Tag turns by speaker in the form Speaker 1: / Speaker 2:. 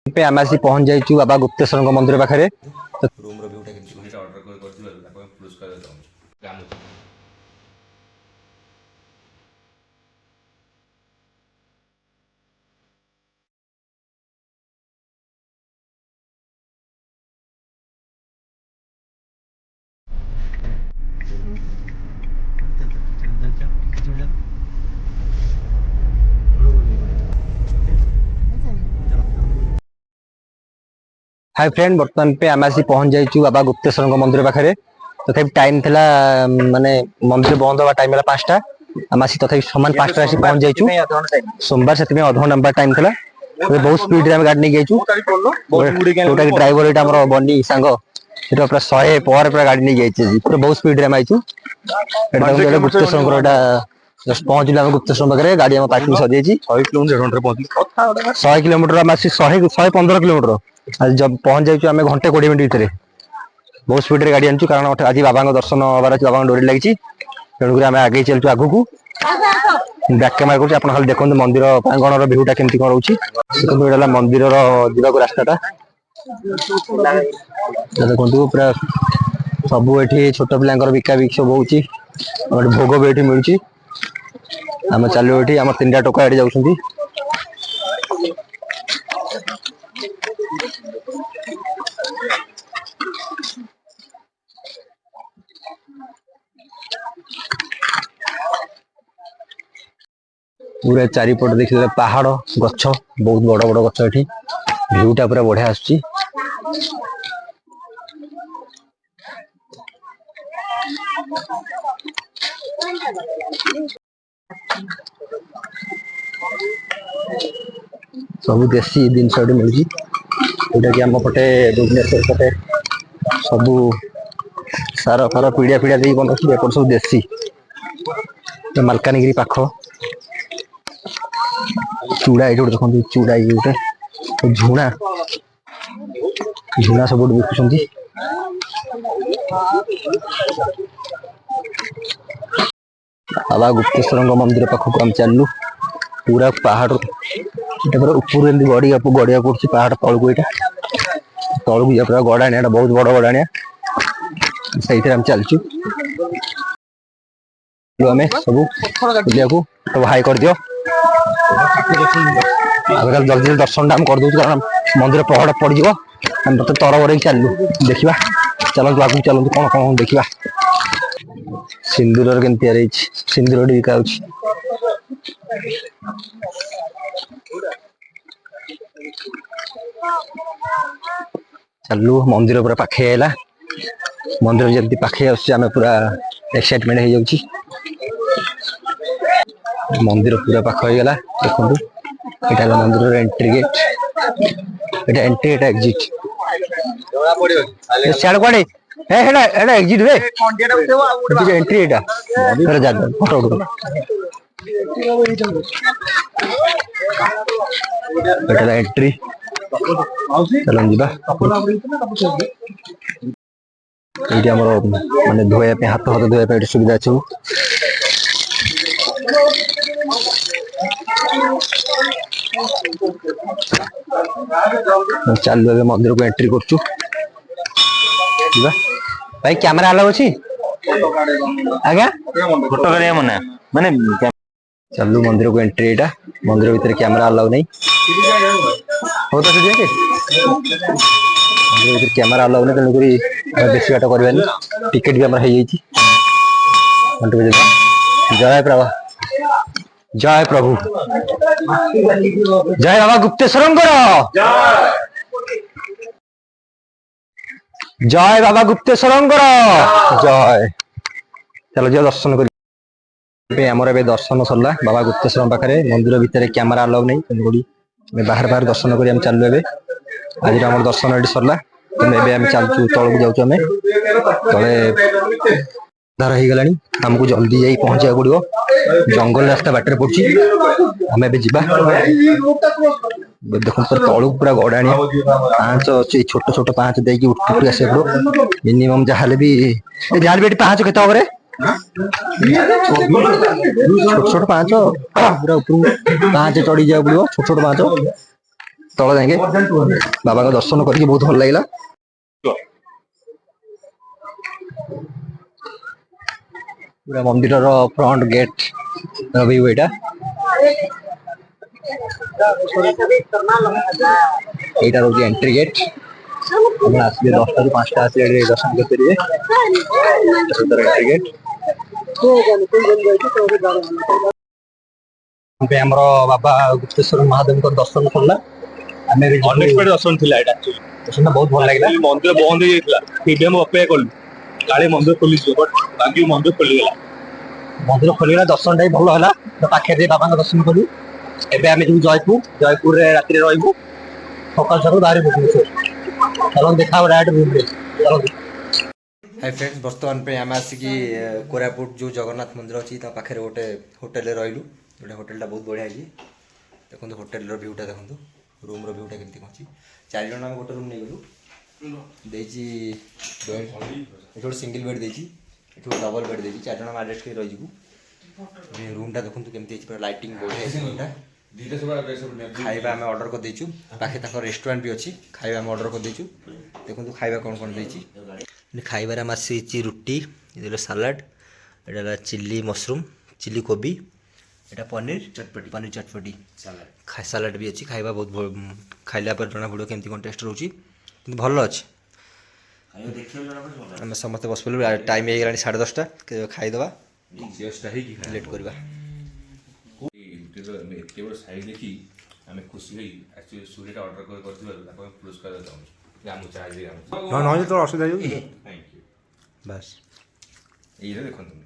Speaker 1: पे आम आसी पहुंच जाइछु बाबा गुप्तेश्वर मंदिर पाखे।
Speaker 2: रूम रो व्यूटा केमती होइटा ऑर्डर करथिलु ताको पुरस्कार देतो।
Speaker 1: हाय फ्रेंड, बर्तमान पे आम आसी पहुंच जाइछु बाबा गुप्तेश्वर मंदिर पाखे। तथा टाइम थिला माने मंदिर बंद होगा टाइम 5टा। आम आसी तथा समान 5टा आसी पहुंच जाइछु। सोमवार से अधघंटा नंबर टाइम थिला। बहुत स्पीड रे हम गाड़ी नहीं जाइछु। टोटा ड्राइवर एटा हमर बन्नी सांग एटा पूरा 100 पर पूरा गाड़ी नहीं जाइछु। पूरा बहुत स्पीड रे हम आइछु। एटा गुप्तेश्वर एटा जस्ट पहुंचले हम गुप्तेश्वर पाखे। गाड़ी हम पार्किंग सर जाइछि। 100 किलोमीटर पहुंच 100 किलोमीटर हम आसी 115 किलोमीटर। आज जब पहुंच जाइछु हमें घंटे 20 मिनिट भितर। बहुत स्पीड रे गाड़ी आनछु कारण आज बाबा दर्शन हबार अछि। बाबा डोरी लगी तेणुक आम आगे चलचु आगु बैक कैमेरा कर आप देखते मंदिर प्रांगण भ्यूटा केमती कौन रोचे। देखो मंदिर जावाक रास्ताटा देखो पूरा सब ये छोट पिला बिका बिक सब हो भोग भी ये मिलूँ। आम चलो ये आम 3टा टोका ये जाऊँ। पूरा चारिपट देखिए पहाड़ गछ बहुत बड़ बड़ गछ ये भ्यूटा पूरा बढ़िया आसुची। सब देसी जिनस मिलूँ जोटा कि आम पटे भुवनेश्वर पटे सबू सार फार पिड़िया पिड़िया दे बनाऊँ। सब देसी मालकानगिरी पाख चूड़ा ये देखते चूड़ा ये गोटे झुणा झुणा सब बिकुंट। बाबा गुप्तेश्वर मंदिर पाखक आम चलू पूरा पहाड़ ऊपर गड़िया गड़िया पड़ी पहाड़ तलू यहाँ तलू पूरा गड़ाणिया बहुत बड़ गड़ाणिया से चलचु आम सब बुलिया सब हाई कर दियो। जल्दी जल्दी दर्शन टाइम कर दूसरी कारण मंदिर पहड़ पड़ जाए तरबर चलू देखा चलते आगे चलते कौन कौन देखा। सिंदूर के सिंदूर बिका चलू मंदिर पूरा पाखे आला। मंदिर जल्दी पाखे आम पूरा एक्साइटमेंट हो जाऊँ। मंदिर पूरा पाख हो गला देखो यहाँ मंदिर एंट्री गेट एटा एंट्री एटा एग्जिट सियाड़ कड़े एग्जिट वे एंट्री एटा फोटो एंट्री चलन जी ये माने धोया हाथ हाथ धोया सुविधा अच्छे। चलू ए मंदिर को एंट्री करचु भाई कैमरा अलाउ अछि आज्ञा फोटो करिया मना माने चलू मंदिर को एंट्री एटा मंदिर भीतर कैमरा अलाउ नहीं हो तो मंदिर भीतर कैमरा अलाउ नहीं तेणुक बेसी बाट करवानी टिकेट भी आम हो जय प्रभा जय प्रभु जय बाबा गुप्तेश्वर जय बाबा गुप्तेश्वर जय। चलो जो दर्शन कर दर्शन सरला बाबा गुप्तेश्वर पाखे मंदिर भितर कैमरा अलाउ नहीं तेणुक बाहर बाहर दर्शन कर चलू ए आज आम दर्शन ये सरला तेनाली चलचु तौक जाऊँ तले धार हो गला आमको जल्दी जा पहुंचा पड़ो जंगल रास्ता बाटर पड़ी आम ए देखो तलू पूरा गड़ाणिया पाँच अच्छे छोट छोट पाँच देकी उठी आस मिनिमम जहाँ भी पाँच के छोट छोट पाँच पूरा ऊपर पाँच चढ़ी जाए पड़ो छोट छोट पाँच तल जाएंगे बाबा का दर्शन करके बहुत भल लगा। पूरा मंदिर फ्रंट गेट व्यू यहाँ यहाँ रोज एंट्री गेट आसले 10 टा 5 टा आसले दर्शन करेंगे एंट्री गेट आमर बाबा गुप्तेश्वर महादेव को दर्शन सरला
Speaker 3: अनएक्सपेक्टेड दर्शन थिला एटा एक्चुअली
Speaker 1: दर्शन बहुत भल लगा।
Speaker 3: मंदिर बंद हो जाइतला टीवी हम अपेक्षा कलु काले मंदिर खोली बट बाकी मंदिर खोली गला
Speaker 1: मंदिर खोलीगला दर्शन टाइम भल है तो पाखे बाबा दर्शन कलु एबे आमे जो जयपुर राति रही सकाल सकाल बाहर भुवनेश्वर चलो देखा डायरेक्ट रूम रे चलो। हाय फ्रेंड्स बर्तमान पे आम आसिकी कोरापुट जो जगन्नाथ मंदिर अच्छी पाखे गोटे होटेल रही गोटे होटेलटा बहुत बढ़िया है देखो होटेल भ्यूटा देखो रूम भ्यूटा केमती कौन 4 जन आम गोटे रूम नहीं गलु गोटे सिंगल बेड देती डबल बेड देती 4 जन एडजस्ट कर रही रूमटा देखो केमती पूरा लाइटिंग बढ़िया रूमटा खाଇବା ଆମେ ଅର୍ଡ଼ର କରିଦେଇଛୁ ପାଖେ ତାଙ୍କ ରେଷ୍ଟୁରାଣ୍ଟ ବି ଅଛି ଖାଇବା ଆମେ ଅର୍ଡ଼ର କରିଦେଇଛୁ ଦେଖନ୍ତୁ ଖାଇବା କ'ଣ କ'ଣ ଦେଇଛି ଖାଇବାରେ ଆମେ ଆସିଛି ରୁଟି ଏଇଟା ସାଲାଡ଼ ଏଇଟା ହେଲା ଚିଲି ମସରୁମ୍ ଚିଲି କୋବି ଏଇଟା ପନିର ଚଟପଟି ସାଲାଡ଼ ବି ଅଛି ଖାଇବା ବହୁତ ଖାଇଲା ପରେ ଜଣା ପଡ଼ିବ କେମିତି କ'ଣ ଟେଷ୍ଟ ରହୁଛି କିନ୍ତୁ ଭଲ ଅଛି ଆମେ ସମସ୍ତେ ବସି ପଡ଼ିଲୁ ଟାଇମ୍ ହେଇଗଲାଣି 10:30 ଖାଇଦେବା ଲେଟ୍ କରିବା।
Speaker 2: एत बड़ साइज देखी आम खुशी हुई एक्चुअली सूर्यटा ऑर्डर कर पुरस्कार चाहूँ चार्ज
Speaker 3: तो असुविधा
Speaker 2: थैंक यू
Speaker 1: बस
Speaker 2: ये देखो तुम